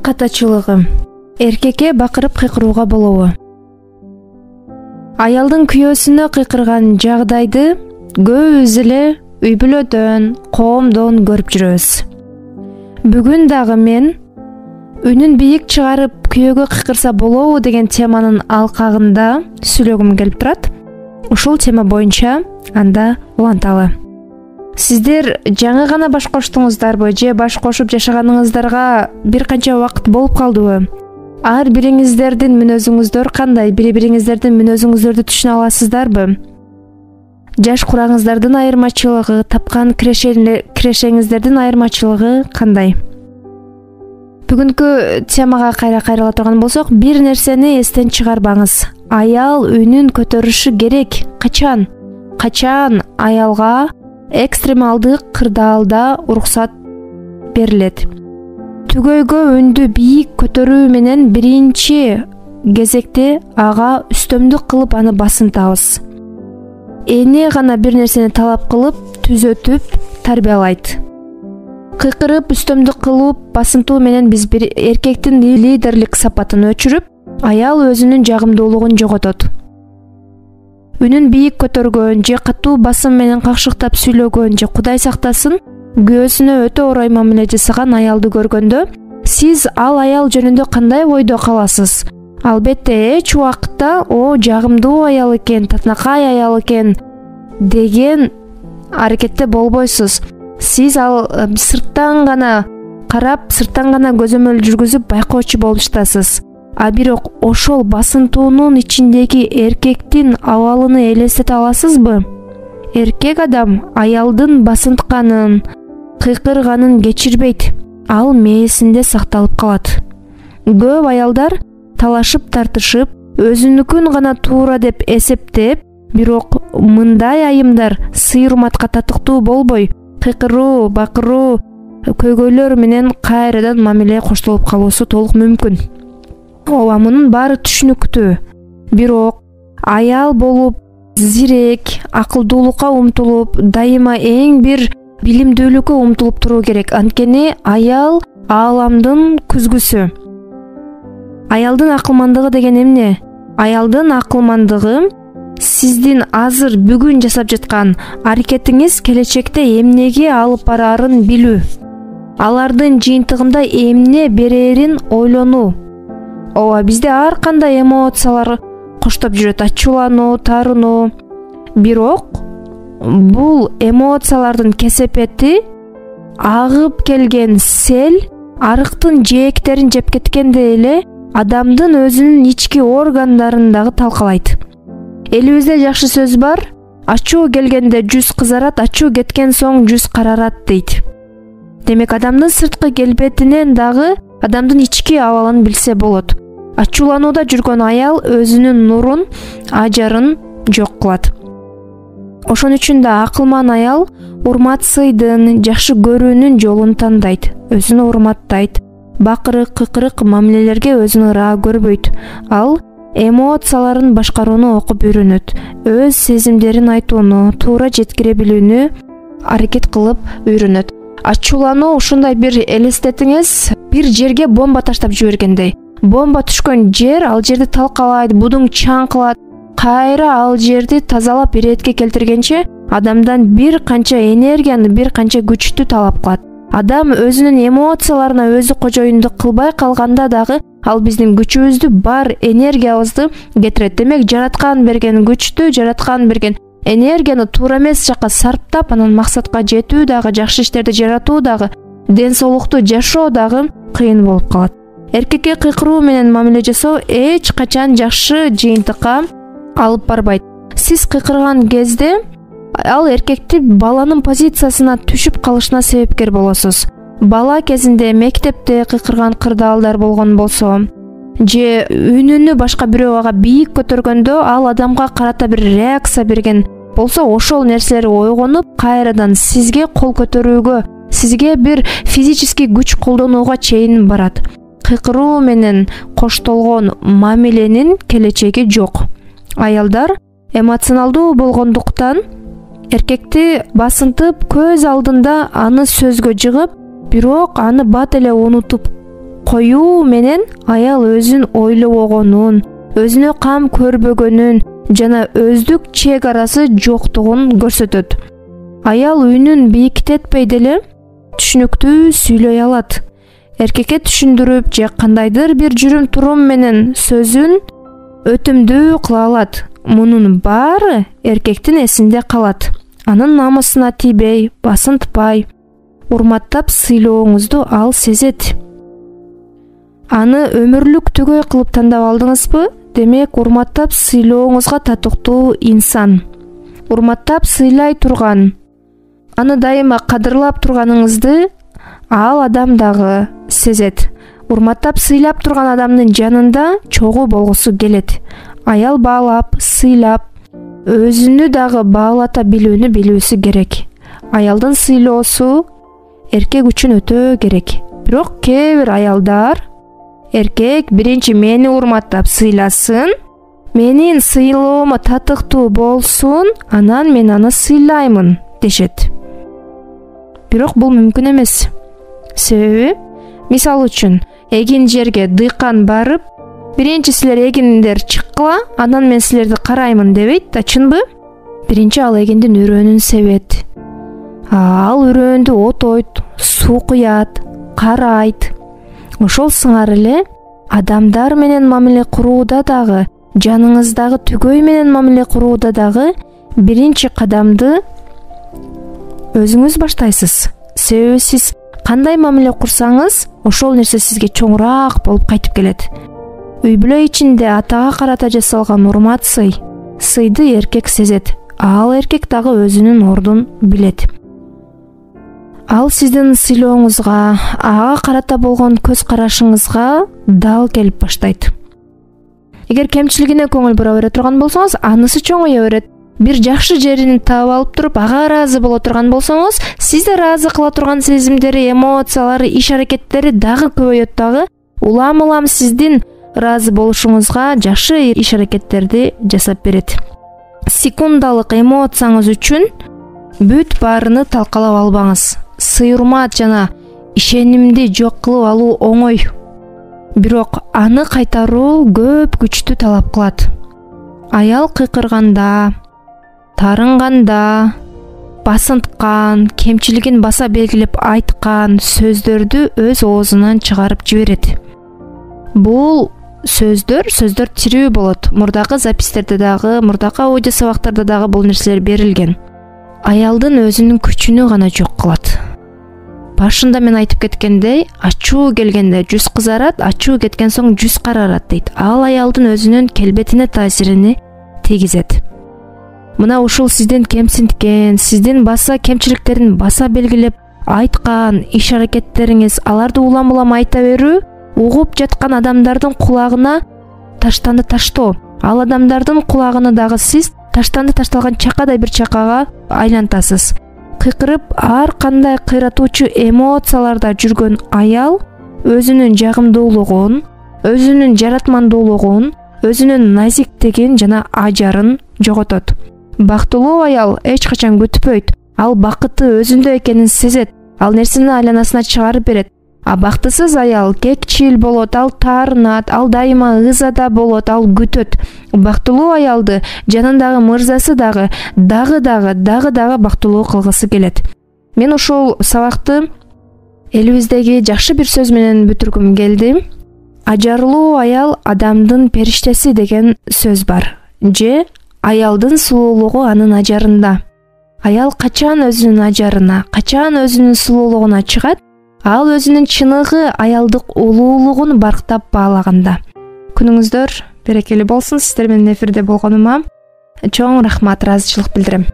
катачылыгы. Эркекке бакырып кыйкырууга болобу? Аялдын күйөөсүнө кыйкырган жагдайды көбүбүз эле үй бүлөдөн, коомдон көрүп жүрөбүз. Бүгүн дагы мен үнүн бийик чыгарып күйөөгө кыйкырса болобу деген теманын алкагында сүйлөгүм келип турат. Ушул тема боюнча анда уланталы. Сиздер жаңы гана баш коштуңуздарбы же баш кошуп жашаганыңыздарга бир канча убакыт болуп калдыбы? Ар бириңиздердин мүнөзүңүздөр кандай? Бири-бириңиздердин мүнөзүңүздөрдү түшүнө аласыздарбы? Жаш кураңыздардын айырмачылыгы, тапкан кирешеңиздердин айырмачылыгы кандай? Бүгүнкү темага кайрала турган болсок, бир нерсени эстен чыгарбаңыз. Аял үнүн көтөрүшү керек. Качан аялга экстремалдык кырдаалда уруксат берилет? Түгөйгө үндү бийик көтөрүү менен биринчи кезекте ага үстөмдүк кылып аны басынтабыз. Эне гана бир нерсени талап кылып, түзөтүп тарбиялайт. Кыйкырып, үстөмдүк кылып, басынтуу менен биз бир эркектин лидерлик сапатын өчүрүп, аял өзүнүн жагымдуулугун жоготот. Үнүн бийик көтөргөн же катуу басым менен какшыктап сүйлөгөн же Кудай сактасын, күйөөсүнө өтө орой мамиле жасаган аялды көргөндө, сиз ал аял жөнүндө кандай ойдо каласыз? Албетте эч убакытта о жагымдуу аял экен, татынакай аял экен деген аракетте болбойсуз. Сиз ал сырттан гана карап, сырттан гана көзөмөл жүргүзүп байкоочу болуп жатасыз. А бирок ошол басынтуунун ичиндеги эркектин абалыны элестете аласызбы? Эркек адам аялдын басынтканын, кыйкырганын кечирбейт. Ал мээсинде сакталып калат. Көп аялдар талашып тартышып, өзүнүкүн гана туура деп эсептеп, бирок мындай айымдар сый-урматка татыктуу болбой, кыйкыруу, бакыруу, көйгөйлөр менен кайрадан мамиле коштолуп калуусу толук мүмкүн. Ооба, мунун баары түшүнүктүү. Бирок аял болуп, зирек, акылдуулукка умтулуп, дайыма эң бир билимдүүлүккө умтулуп туруу керек. Анткени аял ааламдын күзгүсү. Аялдын акылмандыгы деген эмне? Аялдын акылмандыгы сиздин азыр бүгүн жасап жаткан аракетиңиз келечекте эмнеге алып бараарын билүү. Алардын жыйынтыгында эмне берерин ойлонуу. Ооба, бизде ар кандай эмоциялар коштоп жүрөт, ачуулануу, таарынуу. Бирок бул эмоциялардын кесепети агып келген сел арыктын жээктерин жеп кеткендей эле адамдын өзүнүн ички органдарын дагы талкалайт. Элибизде жакшы сөз бар: ачуу келгенде жүз кызарат, ачуу кеткен соң жүз карарат дейт. Демек, адамдын сырткы келбетинен дагы адамдын ички абалын билсе болот. Ачууланууда жүргөн аял өзүнүн нурун, ажарын жок кылат. Ошон үчүн да акылман аял урмат-сыйдын, жакшы көрүүнүн жолун тандайт, өзүн урматтайт, бакырык, кыйкырык мамилелерге өзүн ыраа көрбөйт. Ал эмоцияларын башкарууну окуп үйрөнөт, өз сезимдерин айтууну, туура жеткире билүүнү аракет кылып үйрөнөт. Ачуулануу ушундай бир элестетиңиз, бир жерге бомба таштап жибергендей. Бомба түшкөн жер, ал жерди талкалайт, будуң чаң кылат. Кайра ал жерди тазалап иретке келтиргенче адамдан бир канча энергияны, бир канча күчтү талап кылат. Адам өзүнүн эмоцияларына өзү кожоюндук кылбай калганда дагы ал биздин күчүбүздү, бар энергиябызды кетирет. Демек, жараткан берген күчтү, жараткан берген энергияны туура эмес жакка сарптап, анан максатка жетүү дагы, жакшы иштерди жаратуу дагы, ден соолукту жашоо дагы кыйын болуп калат. Эркекке кыйкыруу менен мамиле жасоо эч качан жакшы жыйынтыкка алып барбайт. Сиз кыйкырган кезде ал эркекти баланын позициясына түшүп калышына себепкер болосуз. Бала кезинде мектепте кыйкырган кырдаалдар болгон болсо, же үнүнү башка бирөө ага бийик көтөргөндө ал адамга карата бир реакция берген болсо, ошол нерселер ойгонуп, кайрадан сизге кол көтөрүүгө, сизге бир физический күч колдонууга чейин барат. Кыйкыруу менен коштолгон мамиленин келечеги жок. Аялдар эмоционалдуу болгондуктан эркекти басынтып, көз алдында аны сөзгө жыгып, бирок аны бат эле унутуп коюу менен аял өзүн ойлобогонун, өзүнө кам көрбөгөнүн жана өздүк чек арасы жоктугун көрсөтөт. Аял үнүн бийиктетпей деле түшүнүктүү сүйлөй алат. Эркекке түшүндүрүп же кандайдыр бир жүрүм турум менен сөзүн өтүмдүү кыла алат. Мунун баары эркектин эсинде калат. Анын намысына тийбей, басынтпай, урматтап сыйлооңузду ал сезет. Аны өмүрлүк түгөй кылып тандап алдыңызбы? Демек, урматтап сыйлооңузга татыктуу инсан, урматтап сыйлай турган, аны дайыма кадырлап турганыңызды ал адам дагы сезет. Урматтап сыйлап турган адамдын жанында чогуу болгусу келет. Аял баалап, сыйлап, өзүнү дагы баалата билүүнү билүүсү керек. Аялдын сыйлоосу эркек үчүн өтө керек. Бирок кээ бир аялдар эркек биринчи мени урматтап сыйласын, менин сыйлоомо татыктуу болсун, анан мен аны сыйлаймын дешет. Бирок бул мүмкүн эмес. Себеби, мисалы үчүн, эгин жерге дыйкан барып, биринчи силер эгиндер чыккыла, анан мен силерди караймын дебейт да, чынбы? Биринчи ал эгиндин үрөөнүн себет. Ал үрөөндү отойт, суу куят, карайт. Ошол сыңар эле адамдар менен мамиле курууда дагы, жаныңыздагы түгөй менен мамиле курууда дагы биринчи кадамды өзүңүз баштайсыз. Себеби сиз кандай мамиле курсаңыз, ошол нерсе сизге чоңураак болуп кайтып келет. Үй бүлө ичинде атага карата жасалган урмат сыйды эркек сезет. Ал эркек дагы өзүнүн ордун билет. Ал сиздин сыйлооңузга, ага карата болгон көз карашыңызга дал келип баштайт. Эгер кемчилигине көңүл бура бере турган болсоңуз, анысы чоңое берет. Бир жакшы жерин таап алып туруп, ага ыраазы боло турган болсоңуз, сизди ыраазы кыла турган сезимдери, эмоциялары, иш аракеттери дагы көбөйөт дагы. Улам сиздин ыраазы болушуңузга жакшы иш аракеттерди жасап берет. Секундалык эмоцияңыз үчүн бүт баарыны талкалап албаңыз. Сый-урмат жана ишенимди жок кылып алуу оңой. Бирок аны кайтаруу көп күчтү талап кылат. Аял кыйкырганда, тарынганда, басынткан, кемчилигин баса белгилеп айткан сөздөрдү өз оозунан чыгарып жиберет. Бул сөздөр тирүү болот. Мурдагы запистерде дагы, мурдагы аудио сабактарда дагы бул нерселер берилген. Аялдын өзүнүн күчүнү гана жок кылат. Башында мен айтып кеткендей, ачуу келгенде жүз кызарат, ачуу кеткен соң жүз карарат дейт. Ал аялдын өзүнүн келбетине таасирини тийгизет. Мына ушул сиздин кемсинткен, сиздин баса кемчиликтерин баса белгилеп айткан иш аракеттериңиз, аларды улам айта берүү, угуп жаткан адамдардын кулагына таштанды таштоо. Ал адамдардын кулагына дагы сиз таштанды ташталган чакадай бир чакага айлантасыз. Кыйкырып, ар кандай кыйратуучу эмоцияларда жүргөн аял өзүнүн жагымдуулугун, өзүнүн жаратмандуулугун, өзүнүн назиктигин жана ажарын жоготот. Бактылуу аял эч качан күтпөйт. Ал бакыты өзүндө экенин сезет. Ал нерсени айланасына чыгарып берет. А бактысыз аял кекчил болот, ал таарынат, ал дайыма ызада болот, ал күтөт. Бактылуу аялды жанындагы мырзасы дагы бактылуу кылгысы келет. Мен ушул сабакты элибиздеги жакшы бир сөз менен бүтүргүм келди. Ажарлуу аял адамдын периштеси деген сөз бар. Же аялдын сулуулугу анын ажарында. Аял качан өзүнүн ажарына, качан өзүнүн сулуулугуна чыгат? Ал өзүнүн чыныгы аялдык улуулугун барктап баалаганда. Күнүңүздөр берекелүү болсун. Сиздер менен эфирде болгонума чоң рахмат, ыраазычылык билдирем.